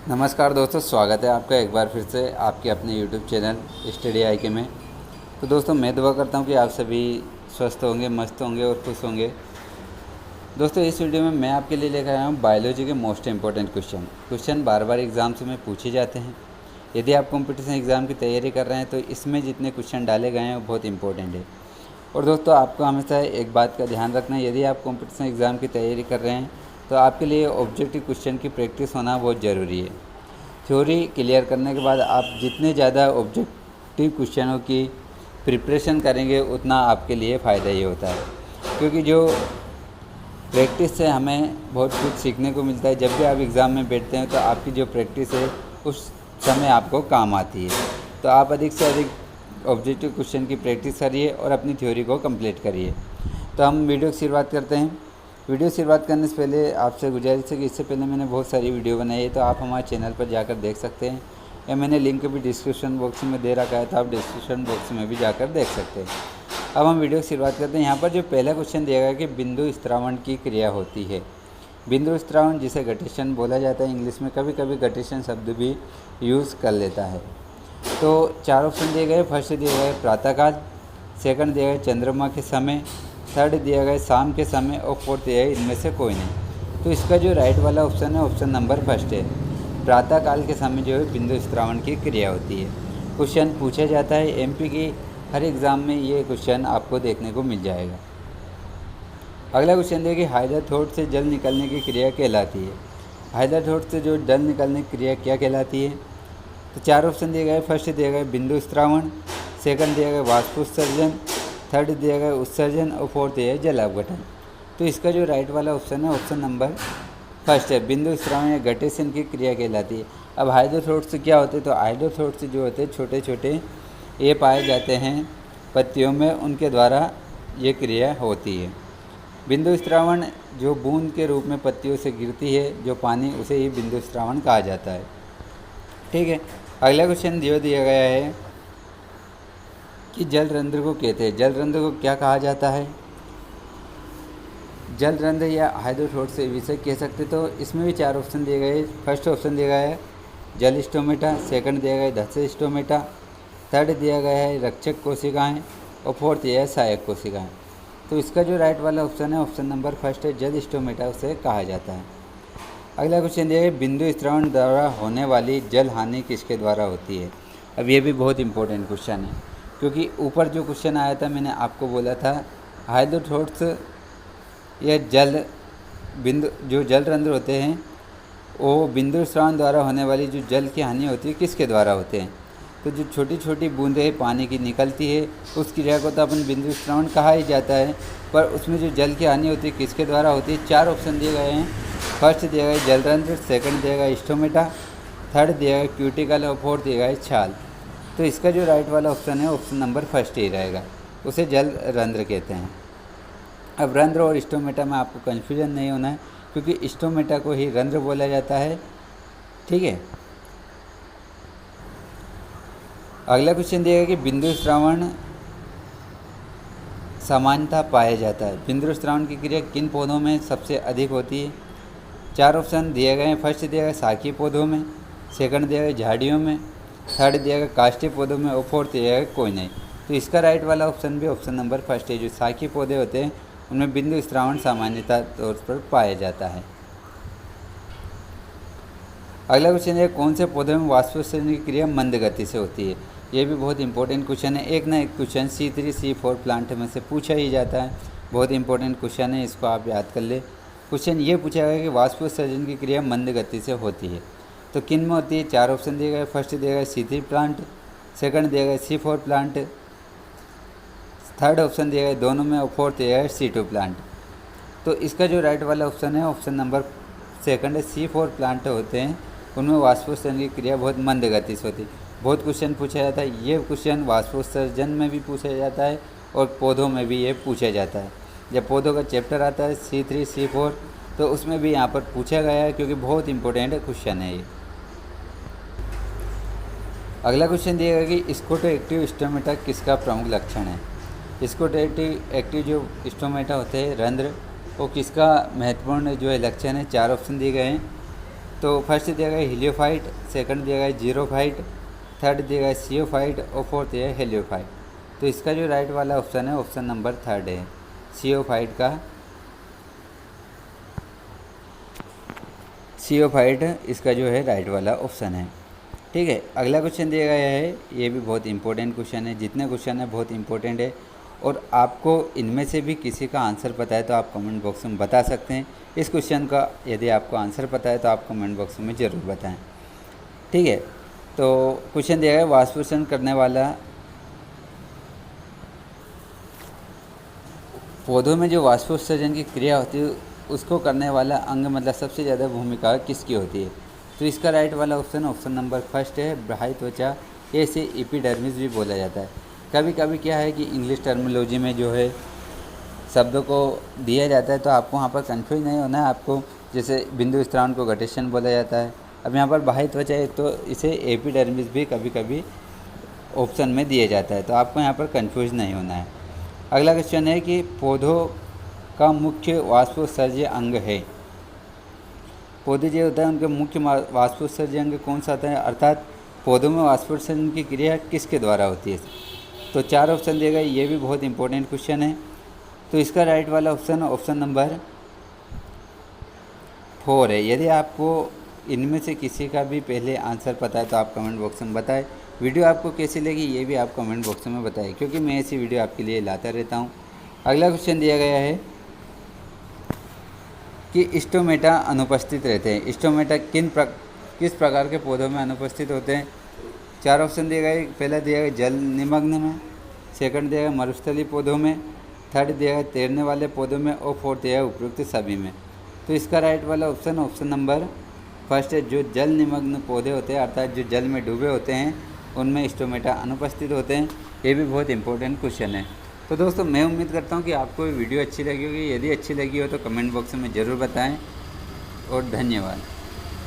नमस्कार दोस्तों, स्वागत है आपका एक बार फिर से आपके अपने YouTube चैनल स्टडी IK में। तो दोस्तों, मैं दुआ करता हूँ कि आप सभी स्वस्थ होंगे, मस्त होंगे और खुश होंगे। दोस्तों, इस वीडियो में मैं आपके लिए लेकर आया हूँ बायोलॉजी के मोस्ट इम्पोर्टेंट क्वेश्चन बार बार एग्ज़ाम्स में पूछे जाते हैं। यदि आप कंपटीशन एग्ज़ाम की तैयारी कर रहे हैं तो इसमें जितने क्वेश्चन डाले गए हैं वो बहुत इंपॉर्टेंट है। और दोस्तों, आपको हमेशा एक बात का ध्यान रखना है, यदि आप कंपटीशन एग्ज़ाम की तैयारी कर रहे हैं तो आपके लिए ऑब्जेक्टिव क्वेश्चन की प्रैक्टिस होना बहुत ज़रूरी है। थ्योरी क्लियर करने के बाद आप जितने ज़्यादा ऑब्जेक्टिव क्वेश्चनों की प्रिपरेशन करेंगे उतना आपके लिए फ़ायदा ही होता है, क्योंकि जो प्रैक्टिस से हमें बहुत कुछ सीखने को मिलता है। जब भी आप एग्ज़ाम में बैठते हैं तो आपकी जो प्रैक्टिस है उस समय आपको काम आती है। तो आप अधिक से अधिक ऑब्जेक्टिव क्वेश्चन की प्रैक्टिस करिए और अपनी थ्योरी को कंप्लीट करिए। तो हम वीडियो की शुरुआत करते हैं। वीडियो शुरुआत करने से पहले आपसे गुजारिश है कि इससे पहले मैंने बहुत सारी वीडियो बनाई है, तो आप हमारे चैनल पर जाकर देख सकते हैं, या मैंने लिंक भी डिस्क्रिप्शन बॉक्स में दे रखा है, तो आप डिस्क्रिप्शन बॉक्स में भी जाकर देख सकते हैं। अब हम वीडियो की शुरुआत करते हैं। यहाँ पर जो पहला क्वेश्चन दिया गया है कि बिंदु स्त्रावण की क्रिया होती है। बिंदु स्त्रावण जिसे घटिशन बोला जाता है, इंग्लिश में कभी कभी घटिशन शब्द भी यूज़ कर लेता है। तो 4 ऑप्शन दिए गए। फर्स्ट दिया गया प्रातःकाल, सेकंड दिया गया चंद्रमा के समय, थर्ड दिया गया शाम के समय और फोर्थ दिया है इनमें से कोई नहीं। तो इसका जो राइट वाला ऑप्शन है ऑप्शन नंबर फर्स्ट है। प्रातःकाल के समय जो है बिंदु स्त्रावण की क्रिया होती है। क्वेश्चन पूछा जाता है MP की हर एग्ज़ाम में, ये क्वेश्चन आपको देखने को मिल जाएगा। अगला क्वेश्चन देखिए, हाइड्रोथोट से जल निकलने की क्रिया कहलाती है। हाइड्रोथोट से जो जल निकलने की क्रिया क्या कहलाती है? तो 4 ऑप्शन दिए गए। फर्स्ट दिया गया बिंदु स्त्रावण, सेकंड दिया गया वाष्पोत्सर्जन, थर्ड दिया गया उत्सर्जन और फोर्थ दिया है जल अपघटन। तो इसका जो राइट वाला ऑप्शन है ऑप्शन नंबर फर्स्ट है, बिंदु स्त्रावण या घटिशन की क्रिया कहलाती है। अब हाइड्रोथोट से क्या होते हैं? तो हाइड्रोथोट से जो होते हैं छोटे छोटे ये पाए जाते हैं पत्तियों में, उनके द्वारा ये क्रिया होती है। बिंदु स्त्रावण जो बूंद के रूप में पत्तियों से गिरती है जो पानी, उसे ही बिंदु स्त्रावण कहा जाता है। ठीक है। अगला क्वेश्चन दिया गया है कि जल रंध्र को कहते हैं। जल रंध्र को क्या कहा जाता है? जल रंध्र या हाइड्रोथोट से विषय कह सकते। तो इसमें भी 4 ऑप्शन दिए गए। फर्स्ट ऑप्शन दिया गया है जल स्टोमेटा, सेकंड दिया गया है धस्य स्टोमेटा, थर्ड दिया गया है रक्षक कोशिकाएं और फोर्थ दिया है सहायक कोशिकाएं। तो इसका जो राइट वाला ऑप्शन है ऑप्शन नंबर फर्स्ट है, जल स्टोमेटा उसे कहा जाता है। अगला क्वेश्चन दिया है बिंदु स्त्रावण द्वारा होने वाली जल हानि किसके द्वारा होती है। अब ये भी बहुत इंपॉर्टेंट क्वेश्चन है, क्योंकि ऊपर जो क्वेश्चन आया था मैंने आपको बोला था हाइड्रोथोट्स या जो जल रंध्र होते हैं वो बिंदु स्त्रावण द्वारा होने वाली जो जल की हानि होती है किसके द्वारा होते हैं? तो जो छोटी छोटी बूंदें पानी की निकलती है उस क्रिया को तो अपन बिंदु स्त्रावण कहा ही जाता है, पर उसमें जो जल की हानि होती है किसके द्वारा होती है? 4 ऑप्शन दिए गए हैं। फर्स्ट दिया गया जल रंध्र, सेकंड दिया गया स्टोमेटा, थर्ड दिया गया क्यूटिकल और फोर्थ दिया गया छाल। तो इसका जो राइट वाला ऑप्शन है ऑप्शन नंबर फर्स्ट ही रहेगा, उसे जल रंध्र कहते हैं। अब रंध्र और स्टोमेटा में आपको कन्फ्यूजन नहीं होना है, क्योंकि स्टोमेटा को ही रंध्र बोला जाता है। ठीक है। अगला क्वेश्चन दिया गया कि बिंदु स्त्रावण सामान्यतः पाया जाता है। बिंदु स्त्रावण की क्रिया किन पौधों में सबसे अधिक होती है? 4 ऑप्शन दिए गए हैं। फर्स्ट दिया गया शाकीय पौधों में, सेकंड दिया गया झाड़ियों में, थर्ड दिया गया काष्ठीय पौधों में और फोर्थ दिया गया कोई नहीं। तो इसका राइट वाला ऑप्शन भी ऑप्शन नंबर फर्स्ट है। जो शाकीय पौधे होते हैं उनमें बिंदु स्त्रावण सामान्यतः तौर पर पाया जाता है। अगला क्वेश्चन है कौन से पौधे में वाष्पोत्सर्जन की क्रिया मंद गति से होती है? ये भी बहुत इंपॉर्टेंट क्वेश्चन है। एक ना एक क्वेश्चन C3 C4 प्लांट में से पूछा ही जाता है। बहुत इंपॉर्टेंट क्वेश्चन है, इसको आप याद कर ले। क्वेश्चन ये पूछा गया कि वाष्पोत्सर्जन की क्रिया मंद गति से होती है तो किन में होती है? 4 ऑप्शन दिए गए। फर्स्ट दिया गया C3 प्लांट, सेकंड दिया गया C4 प्लांट, थर्ड ऑप्शन दिया गया दोनों में और फोर्थ दिया गया C2 प्लांट। तो इसका जो राइट वाला ऑप्शन है ऑप्शन नंबर सेकंड है। C4 प्लांट होते हैं उनमें वाष्पोत्सर्जन की क्रिया बहुत मंद गति से होती है। बहुत क्वेश्चन पूछा जाता है। ये क्वेश्चन वाष्पोत्सर्जन में भी पूछा जाता है और पौधों में भी ये पूछा जाता है। जब पौधों का चैप्टर आता है C3 C4 तो उसमें भी यहाँ पर पूछा गया है, क्योंकि बहुत इंपॉर्टेंट क्वेश्चन है ये। अगला क्वेश्चन दिया गया कि स्कोटो एक्टिव स्टोमेटा किसका प्रमुख लक्षण है? स्कोटो एक्टिव जो स्टोमेटा होते हैं रंध्र, वो किसका महत्वपूर्ण जो है लक्षण है? 4 ऑप्शन दिए गए हैं। तो फर्स्ट दिया गया हीलियोफाइट, सेकंड दिया गया जीरोफाइट, थर्ड दिया गया सीओफाइट और फोर्थ दिया गया हेलियोफाइट। तो इसका जो राइट वाला ऑप्शन है ऑप्शन नंबर थर्ड है, सीओफाइट का, सीओफाइट इसका जो है राइट वाला ऑप्शन है। ठीक है, अगला क्वेश्चन दिया गया है, ये भी बहुत इंपॉर्टेंट क्वेश्चन है, जितने क्वेश्चन है बहुत इंपॉर्टेंट है और आपको इनमें से भी किसी का आंसर पता है तो आप कमेंट बॉक्स में बता सकते हैं। इस क्वेश्चन का यदि आपको आंसर पता है तो आप कमेंट बॉक्स में ज़रूर बताएं। ठीक है, तो क्वेश्चन दिया गया वाष्पोत्सर्जन करने वाला, पौधों में जो वाष्पोत्सर्जन की क्रिया होती है उसको करने वाला अंग मतलब सबसे ज़्यादा भूमिका किसकी होती है? तो इसका राइट वाला ऑप्शन ऑप्शन नंबर फर्स्ट है, बाह्य त्वचा, इसे एपिडर्मिस भी बोला जाता है। कभी कभी क्या है कि इंग्लिश टर्मिनोलॉजी में जो है शब्दों को दिया जाता है तो आपको वहाँ पर कंफ्यूज नहीं होना है। आपको जैसे बिंदु स्त्राव को घटेशन बोला जाता है, अब यहाँ पर बाह्य त्वचा है तो इसे एपिडर्मिस भी कभी कभी ऑप्शन में दिया जाता है, तो आपको यहाँ पर कंफ्यूज नहीं होना है। अगला क्वेश्चन है कि पौधों का मुख्य वाष्पोत्सर्जन अंग है। पौधे जो होता है उनके मुख्य वाष्पोत्सर्जन अंग कौन सा आता है, अर्थात पौधों में वाष्पोत्सर्जन की क्रिया किसके द्वारा होती है? तो 4 ऑप्शन दिए गए, ये भी बहुत इंपॉर्टेंट क्वेश्चन है। तो इसका राइट वाला ऑप्शन ऑप्शन नंबर 4 है। यदि आपको इनमें से किसी का भी पहले आंसर पता है तो आप कमेंट बॉक्स में बताएं। वीडियो आपको कैसी लगी ये भी आप कमेंट बॉक्स में बताएं, क्योंकि मैं ऐसी वीडियो आपके लिए लाता रहता हूँ। अगला क्वेश्चन दिया गया है कि स्टोमेटा अनुपस्थित रहते हैं। स्टोमेटा किस प्रकार के पौधों में अनुपस्थित होते हैं? 4 ऑप्शन दिए गए, पहला दिया गया जल निमग्न में, सेकंड दिया गया मरुस्थलीय पौधों में, थर्ड दिया गया तैरने वाले पौधों में और फोर्थ दिया गया उपयुक्त सभी में। तो इसका राइट वाला ऑप्शन ऑप्शन नंबर फर्स्ट है, जो जल निमग्न पौधे होते हैं अर्थात जो जल में डूबे होते हैं उनमें स्टोमेटा अनुपस्थित होते हैं। ये भी बहुत इंपॉर्टेंट क्वेश्चन है। तो दोस्तों मैं उम्मीद करता हूँ कि आपको ये वीडियो अच्छी लगी होगी। यदि अच्छी लगी हो तो कमेंट बॉक्स में ज़रूर बताएं और धन्यवाद।